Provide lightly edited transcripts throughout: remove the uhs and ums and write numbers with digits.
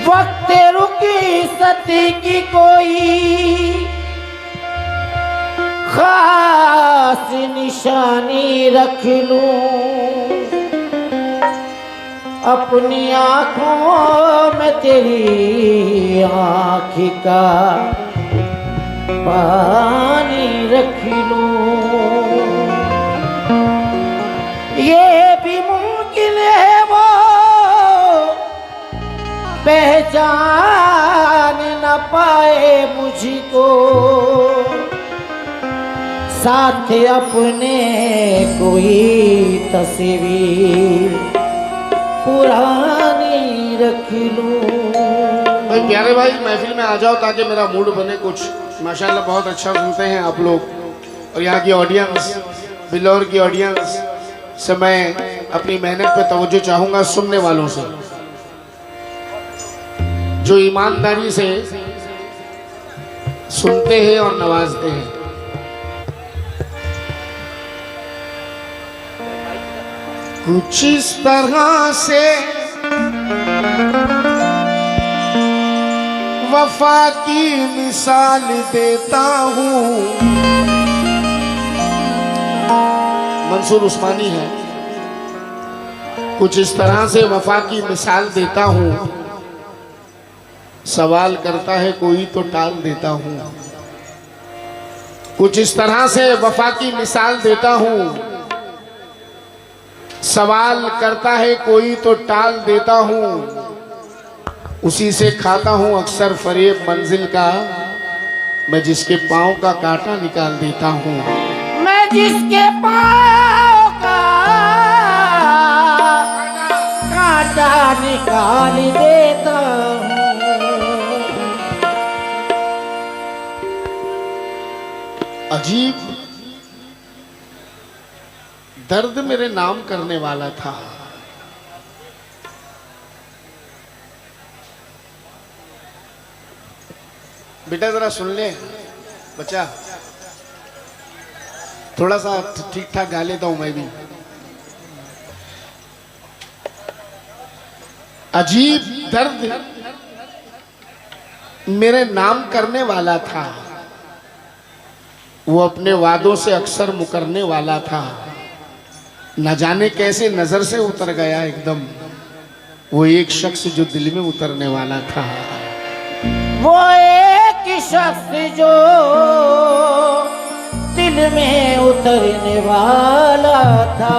वक्त रुकी सती की कोई खास निशानी रख लूं, अपनी आंखों में तेरी आँख का पानी रख लूं। ये भी मुमकिन है वो पहचान न पाए मुझको, साथ अपने कोई तस्वीर पुरानी रख लूं। भाई प्यारे भाई महफिल में आ जाओ ताकि मेरा मूड बने कुछ। माशाल्लाह बहुत अच्छा सुनते हैं आप लोग, और यहाँ की ऑडियंस, बिल्लौर की ऑडियंस से मैं अपनी मेहनत पे तवज्जो चाहूँगा सुनने वालों से, जो ईमानदारी से सुनते हैं और नवाजते हैं। कुछ इस तरह से वफा की मिसाल देता हूँ। मंसूर उस्मानी है। कुछ इस तरह से वफा की मिसाल देता हूँ, सवाल करता है कोई तो टाल देता हूँ। कुछ इस तरह से वफा की मिसाल देता हूँ, सवाल करता है कोई तो टाल देता हूँ। उसी से खाता हूँ अक्सर फरेब मंजिल का, मैं जिसके पाँव का कांटा निकाल देता हूँ। मैं जिसके पाँव का कांटा निकाल देता हूँ। अजीब दर्द मेरे नाम करने वाला था, बेटा जरा सुन ले बच्चा, थोड़ा सा ठीक ठाक गा लेता हूं मैं भी। अजीब दर्द मेरे नाम करने वाला था, वो अपने वादों से अक्सर मुकरने वाला था। न जाने कैसे नजर से उतर गया एकदम वो एक शख्स जो दिल में उतरने वाला था। वो एक शख्स जो दिल में उतरने वाला था।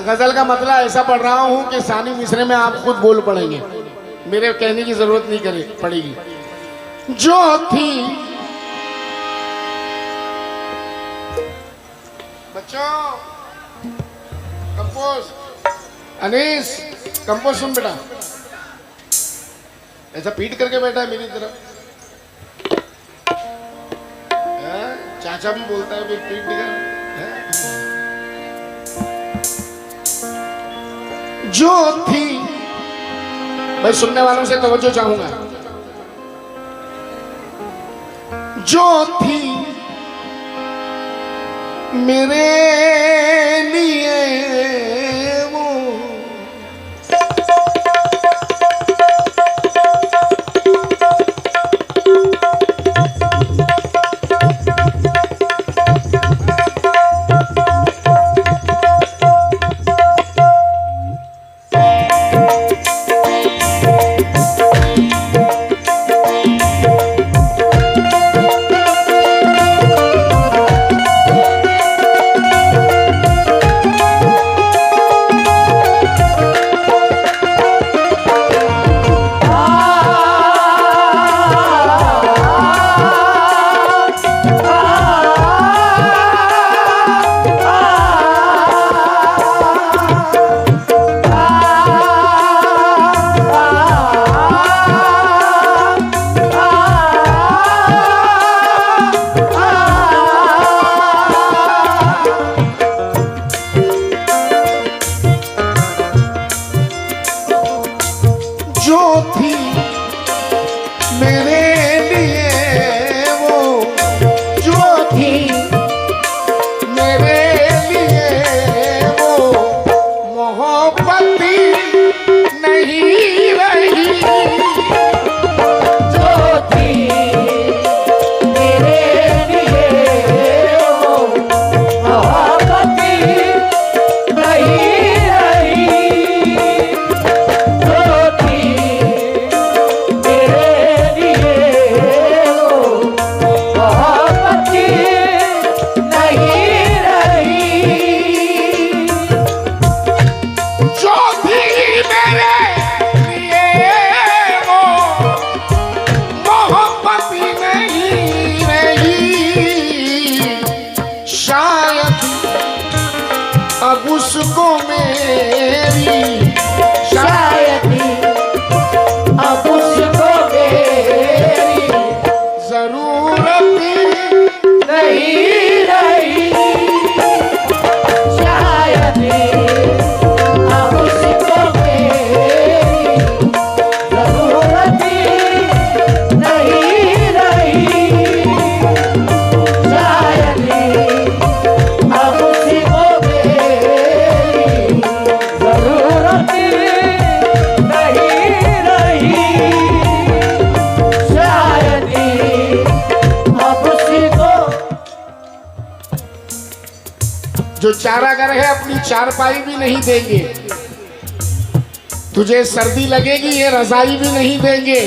गजल का मतलब ऐसा पढ़ रहा हूं कि सानी मिसरे में आप खुद बोल पड़ेंगे, मेरे कहने की जरूरत नहीं पड़ेगी। जो थी बच्चों, कंपोज अनीस, कंपोज सुन बेटा, ऐसा पीट करके बैठा है मेरी तरफ। चाचा भी बोलता है पीट कर। जो थी, मैं सुनने वालों से तवज्जो चाहूंगा। जो थी मेरे लिए वो उसको मेरी शायद ही अब उसको मेरी जरूरत नहीं रही। शायद ही अब उसको मेरी जरूरत नहीं रही। शायद ही अब उसको मेरी जरूरत नहीं रही। शायद ही अब उसको जो चारागर है अपनी चारपाई भी नहीं देंगे, तुझे सर्दी लगेगी ये रजाई भी नहीं देंगे,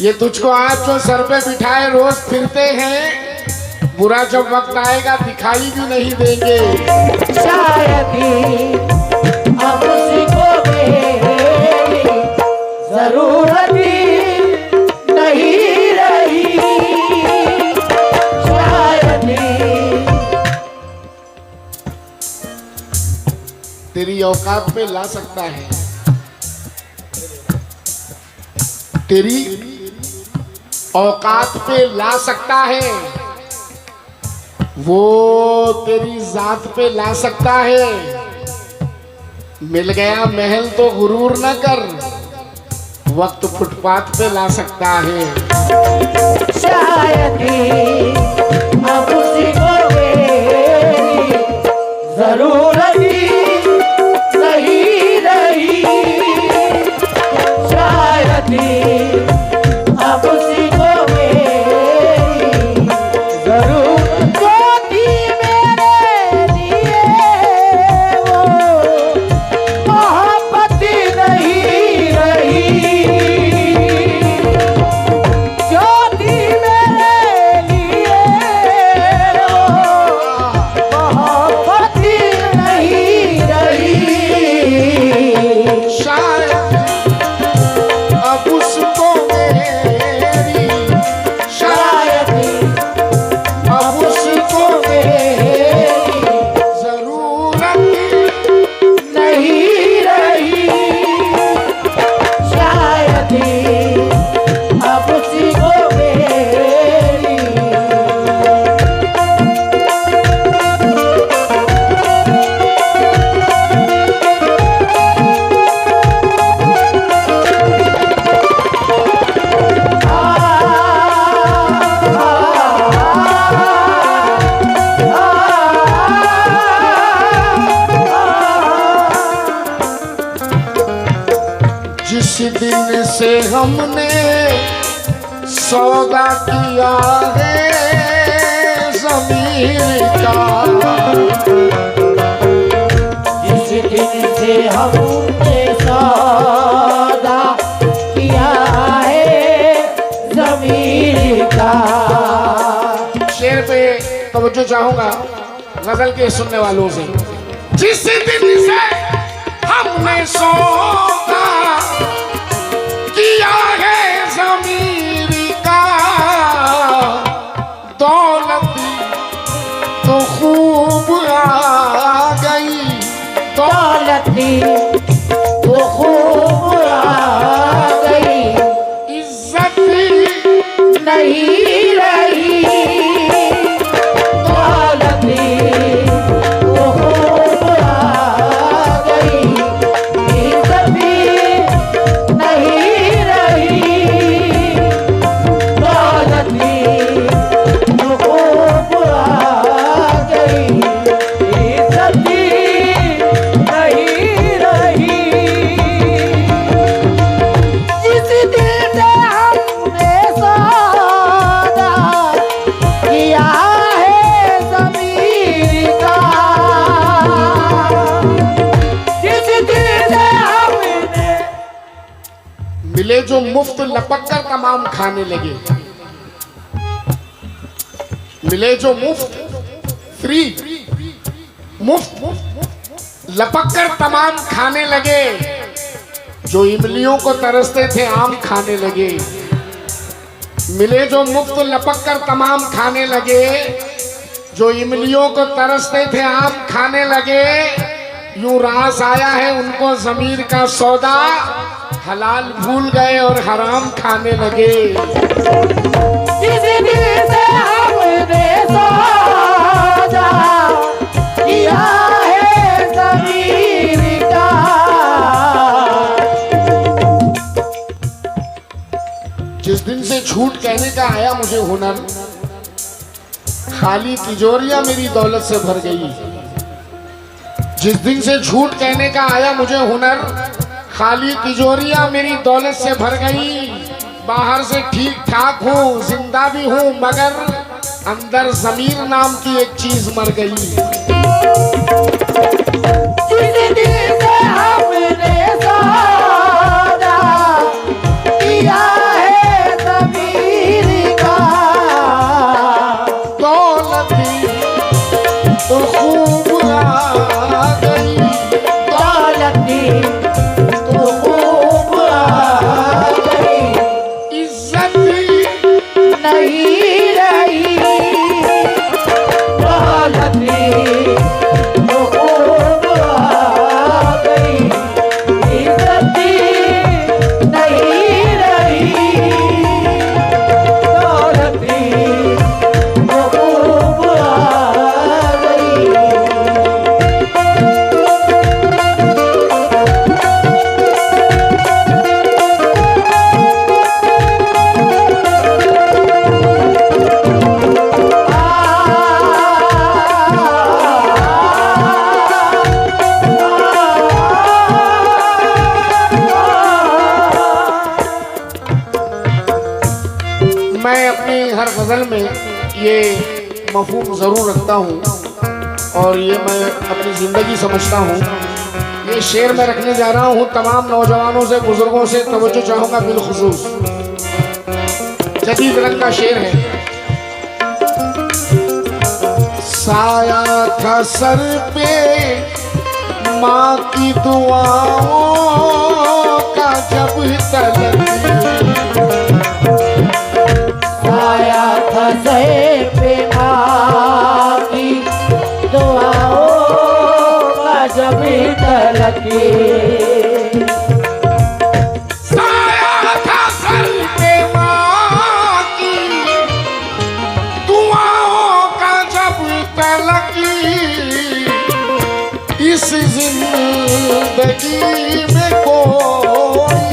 ये तुझको आज जो सर पे बिठाए रोज फिरते हैं, बुरा जब वक्त आएगा दिखाई भी नहीं देंगे। शायद ही अब उसको मेरी जरूरत नहीं रही। शायद ही तेरी औकात पे ला सकता है, तेरी औकात पे ला सकता है, वो तेरी जात पे ला सकता है। मिल गया महल तो गुरूर न कर, वक्त फुटपाथ पे ला सकता है। शायद ही अब उसको मेरी जरूरत नहीं रही। शायद ही अब उसको मेरी जरूरत जो थी मेरे लिए वो मोहब्बत नहीं रही। जो थी मेरे लिए वो मोहब्बत नहीं रही। शायद अब उसको मेरी, शायद ही अब उसको मेरी जरूरत नहीं रही। शायद ही अब उसको मेरी जिस दिन से हमने सौदा किया है ज़मीर का, जिस दिन से हमने सौदा किया है ज़मीर का। शेर पे तवज्जो चाहूंगा गजल के सुनने वालों से। जिस दिन से हमने सौदा किया है ज़मीर का, दौलत तो खूब आ गई, दौलत तो खूब आ गई, इज्जत नहीं रही। दौलत तो खूब आ गई, इज्जत नहीं रही। दौलत तो खूब आ गई, इज्जत नहीं रही। जिस दिन से हमने सौदा किया है ज़मीर का, जिस दिन से हमने मिले जो मुफ्त लपक कर तमाम खाने लगे, मिले जो मुफ्त फ्री मुफ्त लपक कर तमाम खाने लगे, जो इमलियों को तरसते थे आम खाने लगे। मिले जो मुफ्त लपक कर तमाम खाने लगे, जो इमलियों को तरसते थे आम खाने लगे। यूं रास आया है उनको ज़मीर का सौदा, हलाल भूल गए और हराम खाने लगे। जिस दिल से हमने सौदा किया है ज़मीर का, जिस दिन से झूठ कहने का आया मुझे हुनर, खाली तिजोरियां मेरी दौलत से भर गई। जिस दिन से झूठ कहने का आया मुझे हुनर, खाली तिजोरियां मेरी दौलत से भर गई। बाहर से ठीक ठाक हूँ, जिंदा भी हूँ, मगर अंदर ज़मीर नाम की एक चीज मर गई। जिस दिल से हमने सौदा किया है ज़मीर का, दौलत तो खूब आ गई, दौलत तो खूब आ गई, इज्जत नहीं रही, दौलत तो खूब आ गई, इज्जत नहीं रही, दौलत तो खूब आ गई। मैं अपनी हर गज़ल में ये मफ़हूम ज़रूर रखता हूँ और ये मैं अपनी ज़िंदगी समझता हूँ। ये शेर मैं रखने जा रहा हूँ तमाम नौजवानों से, बुज़ुर्गों से तवज्जो चाहूँगा बिलखुसूस। जदीद रंग का शेर है। साया था सर पे माँ की दुआओं का जब तलक, आया था सर पे माँ की दुआओं का जब तलक, साया था सर पे माँ की दुआओं का जब तलक, इस जिंदगी में कोई,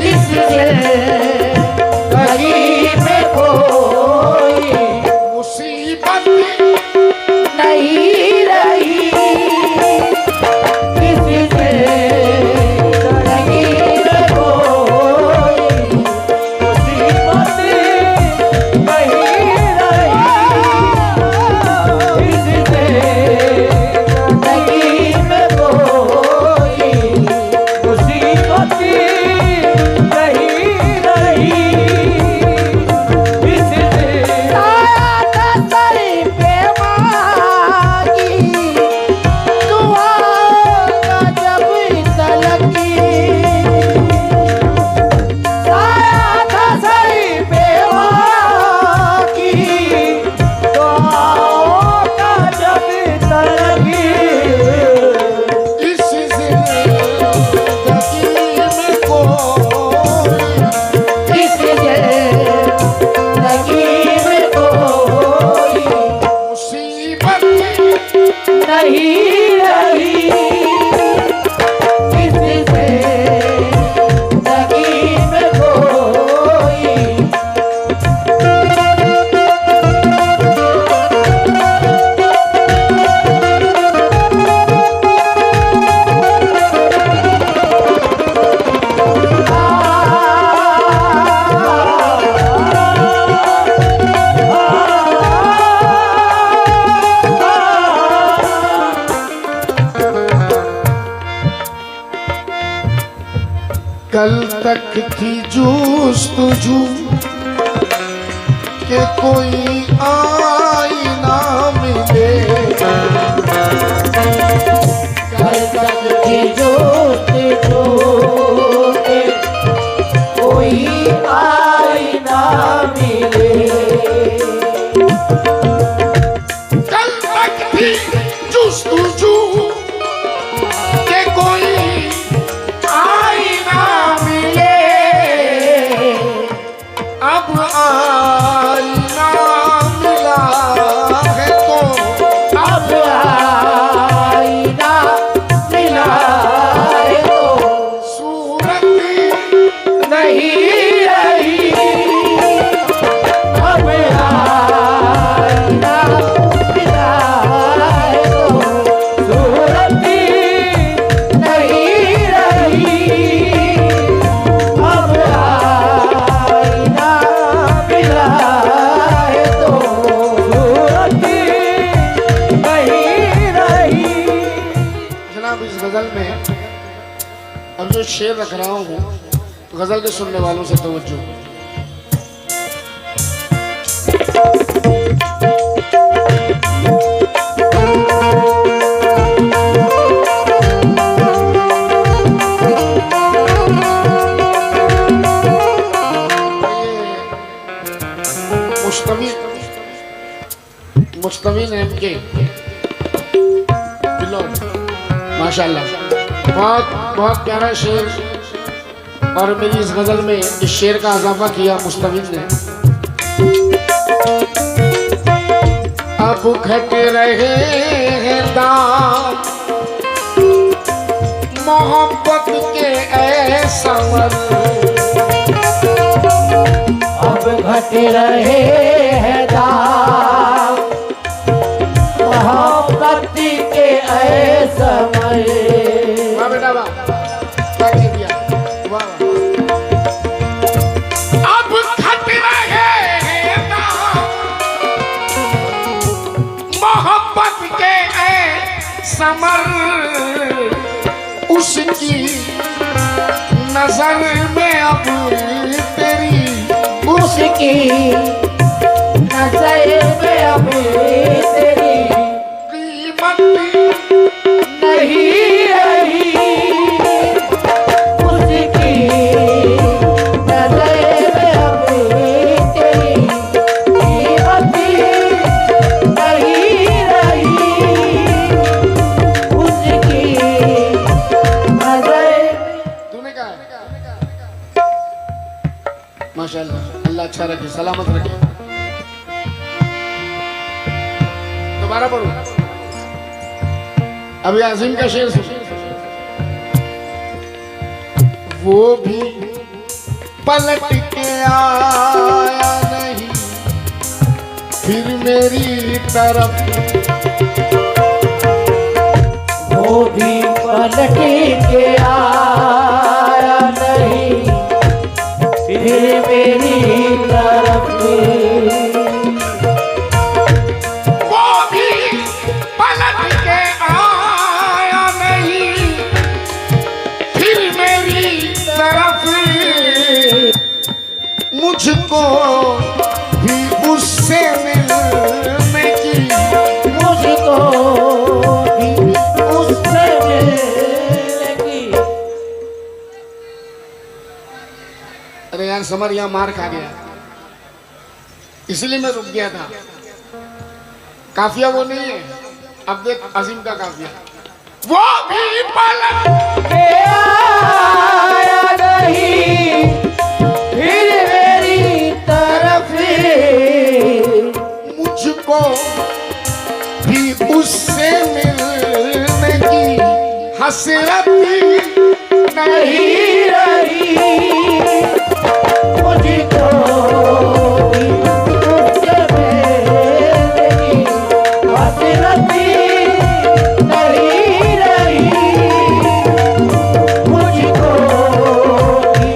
इस जिंदगी में कोई मुसीबत नहीं रही, इस जिंदगी में कोई मुसीबत नहीं रही, इस जिंदगी में कोई मुसीबत नहीं रही, इस आया था सर पे माँ की दुआओं का जब तलक, आया था सर पे माँ की दुआओं का जब तलक, इस जिंदगी में कोई इस जिंदगी में कोई मुसीबत नहीं रही, इस जिंदगी में कोई कल तक थी जुस्तजू के कोई आईना मिले, कल तक थी जोतजू के कोई आईना मिले, कल तक थी जुस्तजू गजल में अब जो शेर रख रहा हूँ गजल के सुनने वालों से तवज्जो। मुस्तवी ने के माशाल्लाह बहुत प्यारा शेर, और मेरी इस गजल में इस शेर का इजाफा किया मुस्तवीन ने। अब घट रहे हैं दाम मोहब्बत के ऐसा अब घट रहे हैं दाम मोहब्बत के ऐसा वाह बेटा वाह, क्या किया वाह। अब घट रहे हैं दाम मोहब्बत के समर उसकी नजर में अब तेरी उसकी नजर में अब तेरी कीमत नहीं रही, उसकी नजर में अब तेरी कीमत नहीं रही, उसकी नजर। तूने कहा माशाल्लाह, अल्लाह अच्छा रखे सलामत रखे। दोबारा पढ़ो अभी आजिम का शेर सुन। वो भी पलट के आया नहीं फिर मेरी तरफ, वो भी पलट के आया नहीं फिर मेरी तरफ, वो भी पलट के आया नहीं फिर मेरी तरफ, मुझको भी उससे मिलने की मुझको भी उससे मिलने की। अरे यार समर यहाँ मार खा गया इसलिए मैं रुक गया था। काफिया वो नहीं है, अब देख अजीम का काफिया। वो भी पलट के आया नहीं फिर मेरी तरफ, मुझको भी उससे मिलने की हसरत नहीं रही, मुझको भी उससे मिलने की हसरत नहीं रही, मुझको भी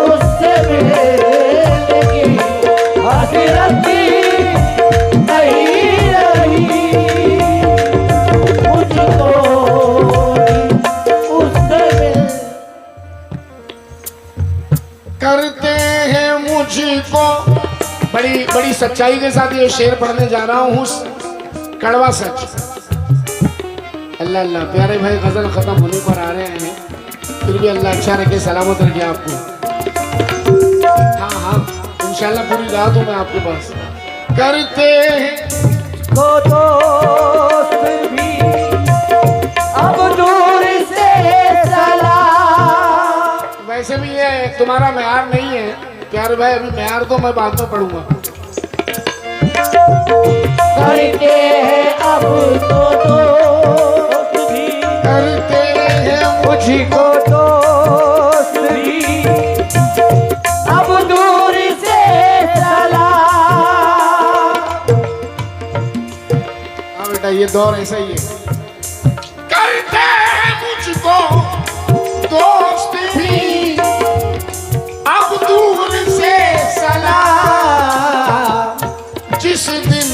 उससे मिलने की हसरत नहीं रही, मुझको भी उससे करते हैं मुझको। बड़ी बड़ी सच्चाई के साथ ये शेर पढ़ने जा रहा हूँ, कड़वा सच। अल्लाह अल्लाह प्यारे भाई, गजल खत्म होने पर आ रहे हैं, फिर भी अल्लाह अच्छा रखे सलामत रखे आपको। हाँ हाँ इंशाल्लाह पूरी रात हूँ मैं आपके पास। करते हैं को दोस्त भी अब दूर से सलाम। वैसे भी ये तुम्हारा मेयार नहीं है प्यारे भाई, अभी मेयार तो मैं बाद में पढ़ूंगा। करते हैं अब तो दोस्त भी, करते हैं मुझको दोस्त भी अब दूर से सलाम। हाँ बेटा ये दौर ऐसा ही है। करते हैं मुझको दोस्त भी अब दूर से सलाम, जिस दिन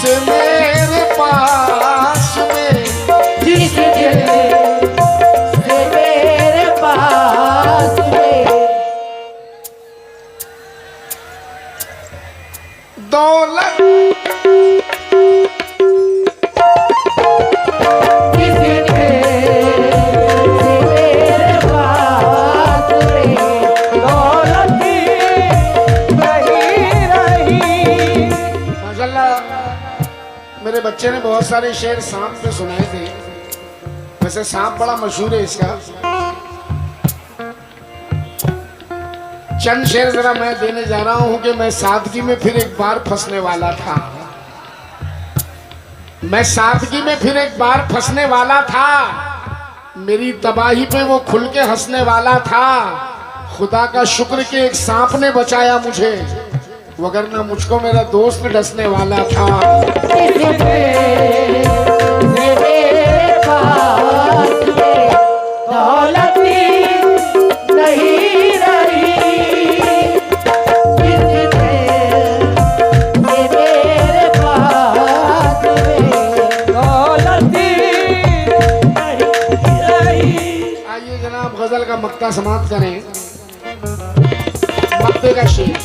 से मेरे पास में जिस दिल मेरे बच्चे ने बहुत सारे शेर सांप पे सुनाए थे। वैसे सांप बड़ा मशहूर है इसका। चंद शेर जरा मैं देने जा रहा हूं कि मैं सादगी में फिर एक बार फंसने वाला था। मैं सादगी में फिर एक बार फंसने वाला था। मेरी तबाही पे वो खुल के हंसने वाला था। खुदा का शुक्र कि एक सांप ने बचाया मुझे, वगरना मुझको मेरा दोस्त डसने वाला था। दौलत नहीं रही मेरे पास दौलत नहीं रही। आइए जनाब गजल का मक्ता समाप्त करें। मक्ते का शेर।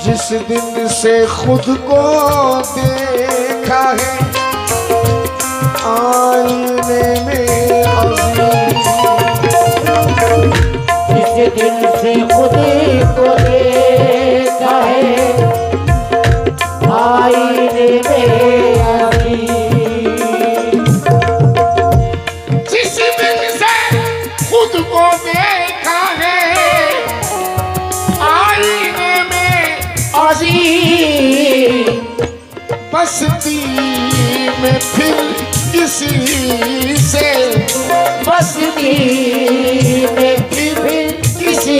जिस दिन से खुद को देखा है आईने में अजीम, जिस दिन से खुद को देखा है आईने में अजीम, जिस दिन से खुद को देखा है आईने में अजीम, बस्ती में फिर किसी से बस्ती में फिर किसी